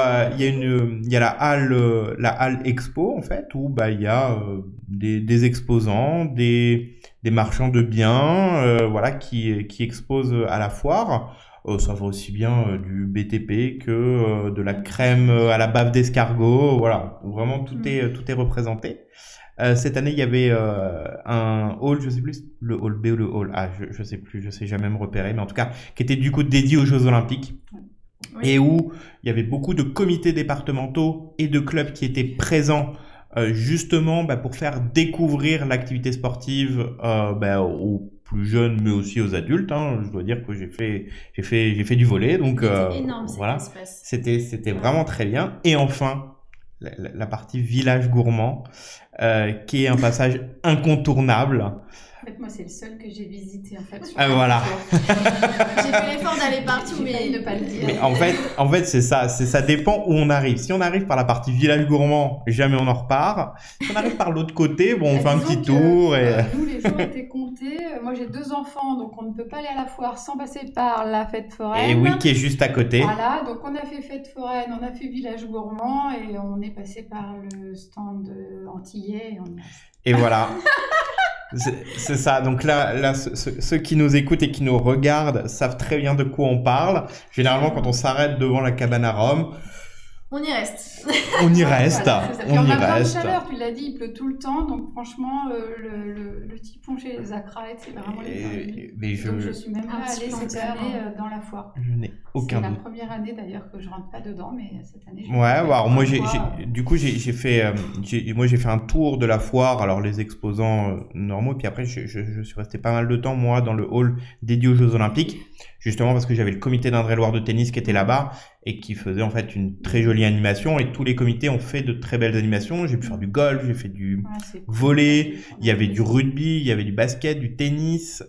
y a la halle expo en fait, où il y a des exposants, des marchands de biens, voilà, qui exposent à la foire. Ça va aussi bien du BTP que de la crème à la bave d'escargot. Voilà, vraiment tout est représenté. Cette année, il y avait un hall, je sais plus, le hall B ou le hall A, je sais plus, je sais jamais me repérer, mais en tout cas, qui était du coup dédié aux Jeux Olympiques. Oui. Et où il y avait beaucoup de comités départementaux et de clubs qui étaient présents justement pour faire découvrir l'activité sportive aux plus jeunes, mais aussi aux adultes. Hein. Je dois dire que j'ai fait du volley, donc énorme, voilà, c'était vraiment très bien. Et enfin, la partie village gourmand, qui est un passage incontournable. En fait, moi, c'est le seul que j'ai visité, en fait. Voilà. J'ai fait l'effort d'aller partout, mais ne pas le dire. Mais en fait, c'est ça dépend où on arrive. Si on arrive par la partie village gourmand, jamais on en repart. Si on arrive par l'autre côté, on fait un petit tour. Nous, les jours étaient comptés. Moi, j'ai 2 enfants, donc on ne peut pas aller à la foire sans passer par la fête foraine. Et oui, qui est juste à côté. Voilà, donc on a fait fête foraine, on a fait village gourmand, et on est passé par le stand antillais. Et voilà. C'est ça, donc là ceux qui nous écoutent et qui nous regardent savent très bien de quoi on parle. Généralement, quand on s'arrête devant la cabane à Rome, on y reste. On y reste. Voilà, on y reste. Chaleur, tu l'as dit, il pleut tout le temps, donc franchement, le typhon chez les Acraètes, c'est vraiment les Donc je suis même pas allée cette année dans la foire. Je n'ai aucun doute. C'est la première année d'ailleurs que je rentre pas dedans, mais cette année. Ouais, alors moi j'ai fait un tour de la foire, alors les exposants normaux, puis après je suis resté pas mal de temps moi dans le hall dédié aux Jeux Olympiques, justement parce que j'avais le comité d'Indre-et-Loire de tennis qui était là-bas et qui faisait en fait une très jolie animation, et tous les comités ont fait de très belles animations. J'ai pu faire du golf, j'ai fait du volley, il y avait du rugby, il y avait du basket, du tennis.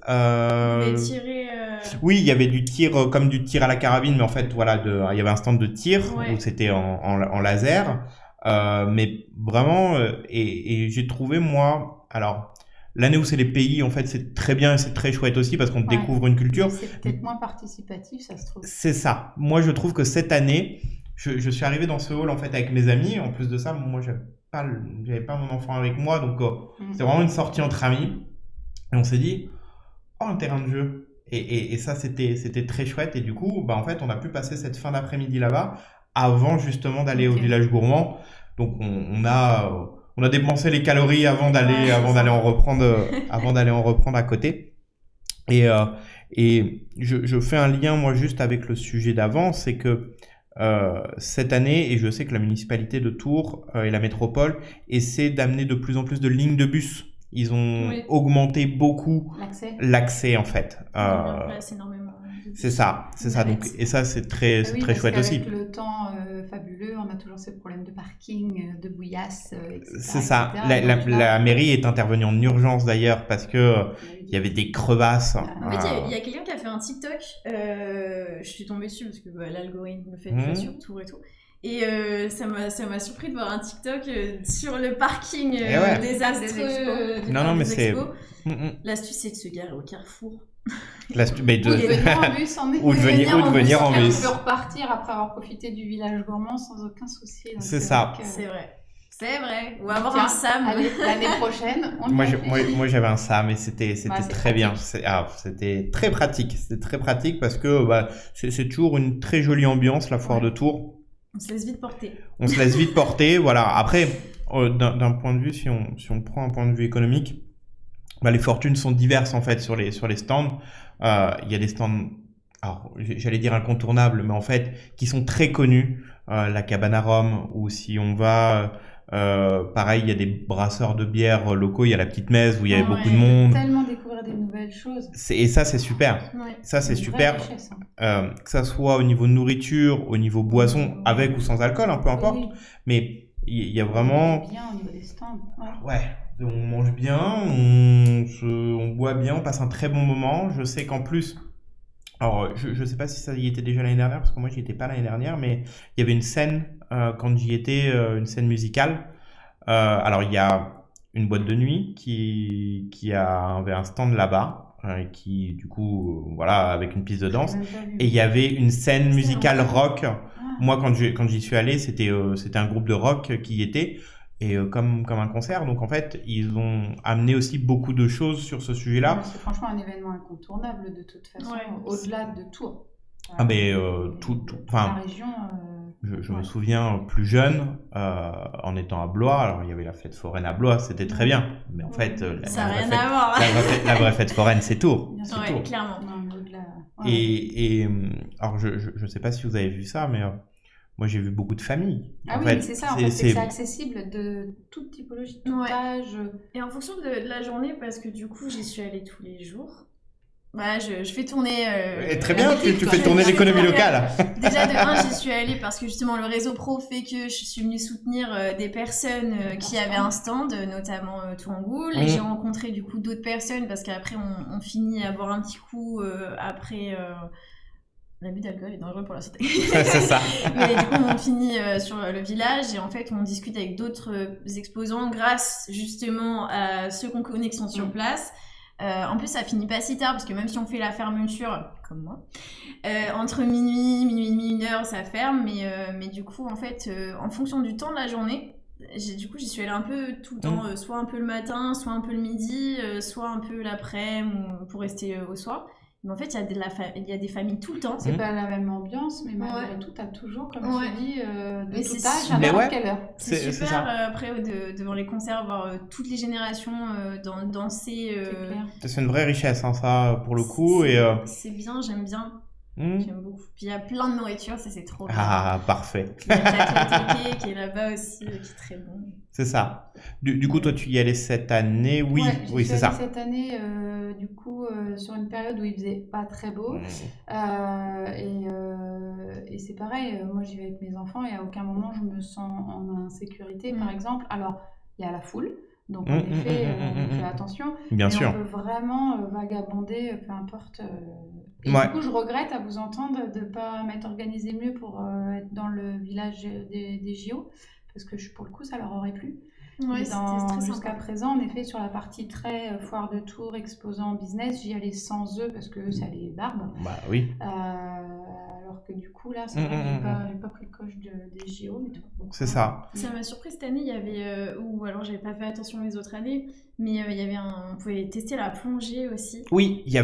Oui, il y avait du tir comme du tir à la carabine, mais en fait voilà, il y avait un stand de tir où c'était en laser, mais vraiment et j'ai trouvé moi, alors l'année où c'est les pays, en fait, c'est très bien et c'est très chouette aussi parce qu'on découvre une culture. C'est peut-être moins participatif, ça se trouve. C'est ça. Moi, je trouve que cette année, je suis arrivé dans ce hall en fait avec mes amis. En plus de ça, moi, j'avais pas mon enfant avec moi, donc c'est vraiment une sortie entre amis. Et on s'est dit, oh, un terrain de jeu. Et ça, c'était très chouette. Et du coup, bah, en fait, on a pu passer cette fin d'après-midi là-bas avant justement d'aller au Ok. village gourmand. Donc, on a dépensé les calories Ouais, avant c'est d'aller ça. en reprendre à côté. Et, euh, et je fais un lien, moi, juste avec le sujet d'avant, c'est que cette année, et je sais que la municipalité de Tours et la métropole essaient d'amener de plus en plus de lignes de bus. Ils ont Oui, augmenté beaucoup l'accès. l'accès, en fait. On a mis en place énormément de bus, C'est ça, c'est ça. Donc, navettes. et ça, c'est Ah c'est oui, très parce chouette qu'avec aussi. le temps fabuleux, on a toujours ces problèmes de parking, de bouillasse, C'est etc., ça. etc. Donc La là, mairie est intervenue en urgence d'ailleurs parce que il y avait des crevasses. En fait, il y a quelqu'un qui a fait un TikTok. Je suis tombée dessus parce que l'algorithme fait Mhm. sur Tours et tout. Et ça m'a surpris de voir un TikTok sur le parking Eh ouais. désastreux Des expos. du Non, parc non, mais des c'est. expos. Mhm. L'astuce, c'est de se garer au carrefour. Mais ou de venir en bus, en effet. Ou de venir en Et bus. tu peux repartir après avoir profité du village gourmand sans aucun souci. Donc C'est ça. vrai que- C'est vrai. C'est vrai. Ou avoir Tiens, un SAM. allez, l'année prochaine, on y Moi, réfléchit. moi, j'avais un SAM et c'était Bah, c'est très bien. pratique. C'était très pratique. C'était très pratique parce que bah, c'est toujours une très jolie ambiance, la foire Ouais. de Tours. On se laisse vite porter. On se laisse vite porter. Voilà. Après, d'un point de vue, si on prend un point de vue économique, bah, les fortunes sont diverses en fait sur les stands. Il y a des stands, alors j'allais dire incontournables, mais en fait qui sont très connus. La cabane à Rome, ou si on va, pareil, il y a des brasseurs de bière locaux. Il y a la petite messe où il y avait Ouais. beaucoup de monde. Tellement découvrir des nouvelles choses. Et ça, c'est super. Ouais. Ça, c'est une vraie super. richesse, hein. Que ça soit au niveau nourriture, au niveau boisson, Oui. avec ou sans alcool, hein, peu importe. Oui, Mais il y a on vraiment. est bien au niveau des stands. Ouais. Ouais, on mange bien, on boit bien, on passe un très bon moment. Je sais qu'en plus, alors je sais pas si ça y était déjà l'année dernière, parce que moi j'y étais pas l'année dernière, mais il y avait une scène quand j'y étais, une scène musicale. Alors il y a une boîte de nuit avait un stand là-bas, qui du coup, voilà, avec une piste de danse. J'ai même pas vu. Et il y avait une scène C'était musicale un- rock. Ah. Moi, quand j'y suis allé, c'était un groupe de rock qui y était, et comme un concert. Donc en fait, ils ont amené aussi beaucoup de choses sur ce sujet-là. Ouais, c'est franchement un événement incontournable de toute façon, Ouais. au-delà de Tours. Ah, mais La région. je me Ouais. souviens plus jeune, en étant à Blois. Alors il y avait la fête foraine à Blois, c'était très bien. Mais en Ouais. fait, Ça n'a vraie rien fête- à voir. la vraie fête foraine, c'est Tours. Bien C'est sûr. Ouais, Tours. clairement. Non, mais au-delà. Ouais. Et alors je sais pas si vous avez vu ça, mais moi j'ai vu beaucoup de familles. Ah En oui, fait, mais c'est ça, en fait, c'est que c'est accessible de toute typologie, tout Ouais. âge. Et en fonction de la journée, parce que du coup, j'y suis allée tous les jours. Voilà, je fais tourner. Et très la bien, boutique, tu quoi. fais tourner Je fais l'économie tourner- locale. Déjà de 1, j'y suis allée parce que justement le réseau pro fait que je suis venue soutenir des personnes qui avaient un stand, notamment Tourangoul. Et Mhm. j'ai rencontré du coup d'autres personnes parce qu'après on finit à boire un petit coup après. L'abus d'alcool est dangereux pour la santé. C'est ça. Mais du coup, on finit sur le village et en fait, on discute avec d'autres exposants grâce justement à ceux qu'on connaît qui sont sur place. En plus, ça finit pas si tard parce que même si on fait la fermeture, comme moi, entre minuit et demi, 1h, ça ferme. Mais du coup, en fait, en fonction du temps de la journée, j'y suis allée un peu tout le temps, soit un peu le matin, soit un peu le midi, soit un peu l'après-midi pour rester au soir. Mais en fait, il y a des familles tout le temps. C'est pas la même ambiance, mais malgré Ouais. tout, t'as toujours, comme Ouais. tu dis, de Mais tout c'est âge, à Mais n'importe ouais. quelle heure. C'est C'est super ça. après devant les concerts, voir toutes les générations danser. C'est clair. C'est une vraie richesse, hein, ça, pour le coup. Et, C'est bien, j'aime bien. hmm. J'aime beaucoup. Puis il y a plein de nourriture, ça c'est trop bien. Ah, parfait. Il y a le Teke qui est là-bas aussi, qui est très bon. C'est ça. Du coup, toi, tu y allais cette année? Oui, Ouais, j'y oui, suis c'est allée ça. cette année, du coup, sur une période où il faisait pas très beau. Et c'est pareil, moi j'y vais avec mes enfants et à aucun moment je me sens en insécurité, par exemple. Alors, il y a la foule, donc en effet, on fait attention. Bien Mais sûr. on peut vraiment vagabonder, peu importe. Et Ouais. du coup, je regrette à vous entendre de ne pas m'être organisée mieux pour être dans le village des JO, parce que pour le coup, ça leur aurait plu. Ouais, Mais c'était très jusqu'à sympa. présent, en effet, sur la partie très foire de Tours, exposant business, j'y allais sans eux parce que eux, ça les barbe. Bah oui. Alors alors que du coup, là, c'est vrai que j'ai pas pris le coche des JO. Mais C'est ça. Ça m'a surpris cette année, il y avait, ou alors j'avais pas fait attention les autres années, mais il y avait on pouvait tester la plongée aussi. Oui, il y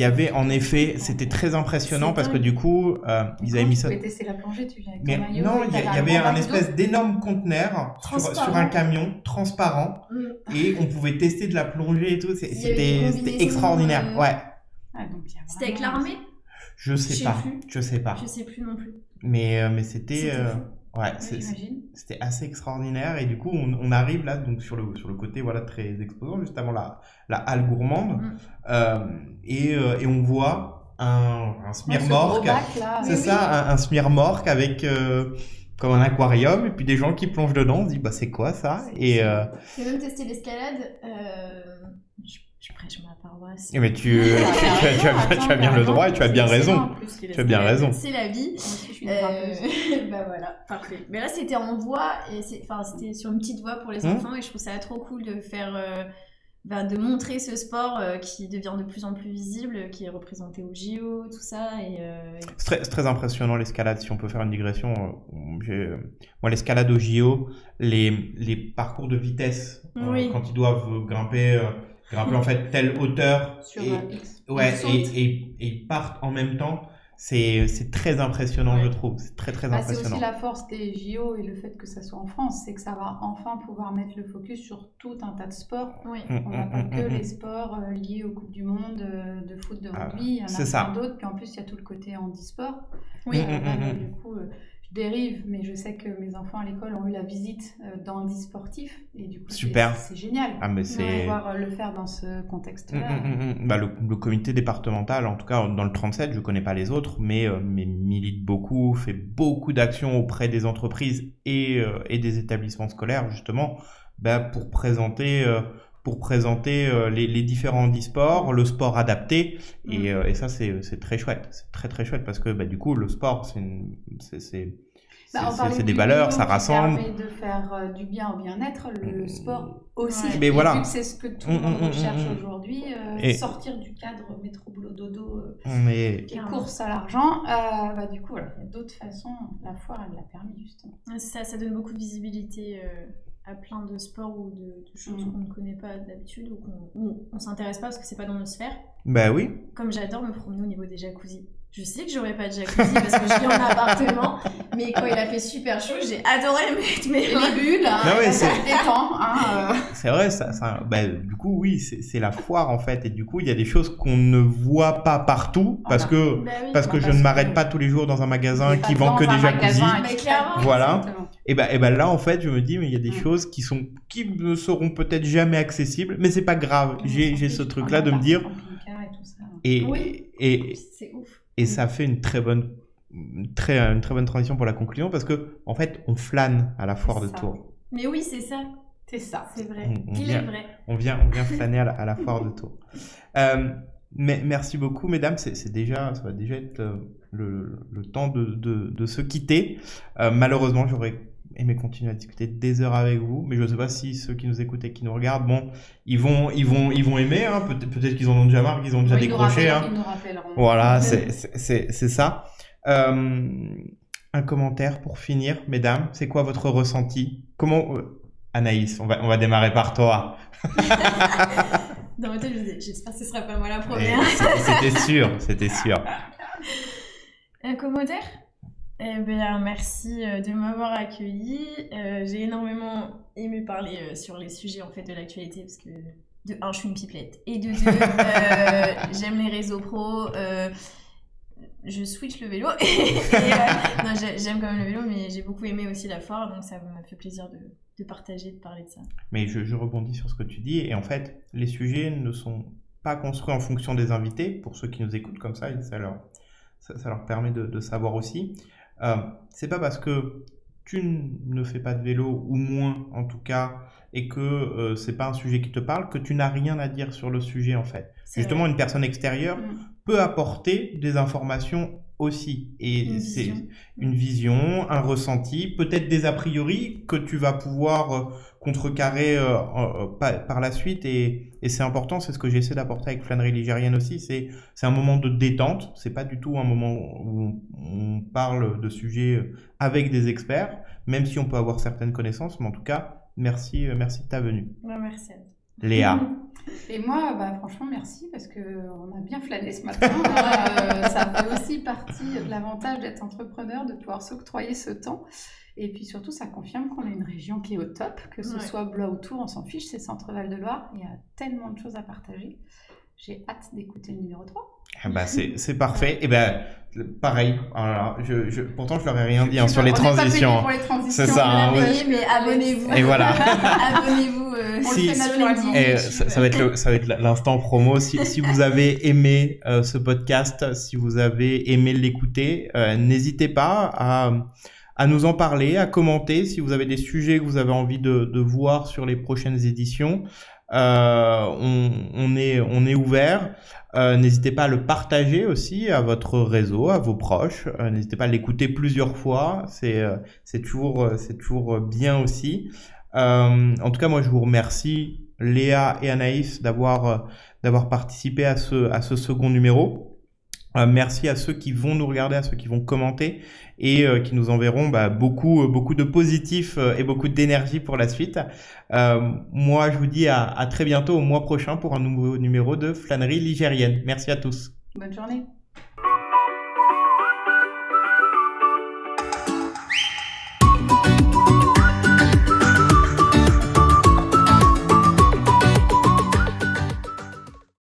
avait en effet, c'était très impressionnant C'est parce que dingue. du coup, ils avaient mis ça. Tu pouvais tester la plongée, tu viens avec Mais ton maillot. non, et il y t'avais avait grand un bateau. espèce d'énorme conteneur sur Transparent. un camion transparent et on pouvait tester de la plongée et tout. Il y avait des C'était combinaisons, extraordinaire. Ouais. Ah, donc, il y a C'était avec vraiment- l'armée? Je sais Je sais pas. plus. Je sais pas. Je sais plus non plus. Mais c'était C'était fou. ouais, Ouais, j'imagine. c'était assez extraordinaire et du coup on arrive là donc sur le côté voilà très exposant juste avant la halle gourmande et on voit un Ouais, ce smirmorque. gros bac, là. C'est Oui, ça, un smirmorque avec comme un aquarium et puis des gens qui plongent dedans. On se dit bah c'est quoi ça? Et J'ai même testé l'escalade. Je prêche ma paroisse. mais tu as bien le droit et tu as bien raison. Tu as bien raison. C'est la vie. Moi aussi, je suis une drapeuse. Bah voilà, parfait. Mais là, c'était en voie et c'était sur une petite voie pour les enfants et je trouve ça trop cool de faire, de montrer ce sport qui devient de plus en plus visible, qui est représenté au JO, tout ça. C'est très impressionnant l'escalade. Si on peut faire une digression, moi l'escalade au JO, les parcours de vitesse Oui. quand ils doivent grimper en fait telle hauteur Sur et, X. ouais, Ils sautent. et ils partent en même temps. C'est très impressionnant, Ouais. je trouve. C'est très Bah, c'est impressionnant. aussi la force des JO et le fait que ça soit en France, c'est que ça va enfin pouvoir mettre le focus sur tout un tas de sports. Oui. On n'a pas que les sports liés aux Coupes du Monde de foot, de rugby, il y en a c'est ça. plein d'autres. Puis en plus, il y a tout le côté handisport. Oui. Là, du coup, je dérive, mais je sais que mes enfants à l'école ont eu la visite d'handisportifs. Et du coup, Super. c'est génial Ah, mais de c'est. pouvoir le faire dans ce contexte-là. Bah, le comité départemental, en tout cas dans le 37, je connais pas les autres, mais milite beaucoup, fait beaucoup d'actions auprès des entreprises et des établissements scolaires, justement, bah, pour présenter les différents handisports, le sport adapté, et ça c'est très chouette, c'est très très chouette parce que bah, du coup le sport On parlait c'est des du valeurs, vélo ça qui rassemble. permet de faire du bien au bien-être, le sport aussi. Ouais. Mais Et voilà. vu que c'est ce que tout le monde recherche aujourd'hui, Et- sortir du cadre métro boulot dodo Mais et Clairement. course à l'argent, du coup, voilà, il y a d'autres façons. La foire, elle l'a permis justement. Ça donne beaucoup de visibilité à plein de sports ou de choses qu'on ne connaît pas d'habitude ou on s'intéresse pas parce que c'est pas dans nos sphères. bah oui. Comme j'adore me promener au niveau des jacuzzis. Je sais que j'aurais pas de jacuzzi parce que je vis en appartement, mais quand il a fait super chaud, j'ai adoré mettre mes Et les bulles, Non, mais ça c'est- détend. C'est vrai, bah, du coup, oui, c'est la foire en fait. Et du coup, il y a des choses qu'on ne voit pas partout parce que, Bah oui. parce que je parce ne que- m'arrête pas tous les jours dans un magasin C'est qui pas vend que dans des un jacuzzis. magasin Mais exprès. clairement. Voilà. Exactement. Et bah là, en fait, je me dis, mais il y a des choses qui ne seront peut-être jamais accessibles, mais c'est pas grave. J'ai ce truc-là de me dire, Camping-car et tout ça. et, Oui. et, C'est ouf. et ça fait une très bonne transition pour la conclusion parce que, en fait, on flâne à la foire de C'est ça. Tours. Mais oui, c'est ça. C'est ça. C'est vrai. On Il vient- est vrai. On vient flâner à la foire de Tours. Mais merci beaucoup, mesdames. Ça va déjà être le temps de se quitter. Malheureusement, j'aurais aimé continuer à discuter des heures avec vous, mais je ne sais pas si ceux qui nous écoutent et qui nous regardent, bon, ils vont aimer. Hein. Peut-être qu'ils en ont déjà marre, qu'ils ont déjà Ils nous décroché. rappellent- Hein. Ils nous rappelleront. Voilà, c'est ça. Un commentaire pour finir, mesdames. C'est quoi votre ressenti? Comment Anaïs, on va démarrer par toi. Dans ma tête, je disais, j'espère que ce sera pas moi la Et première. c'était sûr. Un commentaire? Eh bien, merci de m'avoir accueilli. J'ai énormément aimé parler sur les sujets en fait de l'actualité parce que de un, je suis une pipelette et de deux, j'aime les réseaux pro. Je switch le vélo. Non, j'aime quand même le vélo, mais j'ai beaucoup aimé aussi la foire, donc ça m'a fait plaisir de partager, de parler de ça. Mais je rebondis sur ce que tu dis. Et en fait, les sujets ne sont pas construits en fonction des invités. Pour ceux qui nous écoutent comme ça, ça leur permet de savoir aussi. C'est pas parce que tu ne fais pas de vélo, ou moins en tout cas, et que c'est pas un sujet qui te parle, que tu n'as rien à dire sur le sujet en fait. C'est Justement, vrai. une personne extérieure peut apporter des informations aussi. Et Une c'est vision. une vision, un ressenti, peut-être des a priori que tu vas pouvoir contrecarrer par la suite. Et c'est important, c'est ce que j'essaie d'apporter avec Flânerie Ligérienne aussi. C'est un moment de détente. C'est pas du tout un moment où on parle de sujets avec des experts, même si on peut avoir certaines connaissances. Mais en tout cas, merci de ta venue. Ouais, merci à toi. Léa. Et moi, franchement, merci parce qu'on a bien flâné ce matin. Ça fait aussi partie de l'avantage d'être entrepreneur, de pouvoir s'octroyer ce temps. Et puis surtout, ça confirme qu'on a une région qui est au top, que ce soit Blois ou Tours, on s'en fiche, c'est Centre-Val de Loire. Il y a tellement de choses à partager. J'ai hâte d'écouter le numéro 3. C'est parfait. Et pareil. Alors, pourtant, je leur ai rien dit sur les On n'est pas payé transitions. pour les transitions. C'est ça, hein, Oui, mais abonnez-vous. Et voilà. Abonnez-vous. On Si- le fait naturellement. Et ça va être l'instant promo. Si vous avez aimé ce podcast, si vous avez aimé l'écouter, n'hésitez pas à nous en parler, à commenter si vous avez des sujets que vous avez envie de voir sur les prochaines éditions. On est ouvert. N'hésitez pas à le partager aussi à votre réseau, à vos proches. N'hésitez pas à l'écouter plusieurs fois. C'est toujours bien aussi. En tout cas, moi, je vous remercie, Léa et Anaïs, d'avoir participé à ce second numéro. Merci à ceux qui vont nous regarder, à ceux qui vont commenter et qui nous enverront beaucoup de positifs et beaucoup d'énergie pour la suite. Moi, je vous dis à très bientôt, au mois prochain, pour un nouveau numéro de Flânerie Ligérienne. Merci à tous. Bonne journée.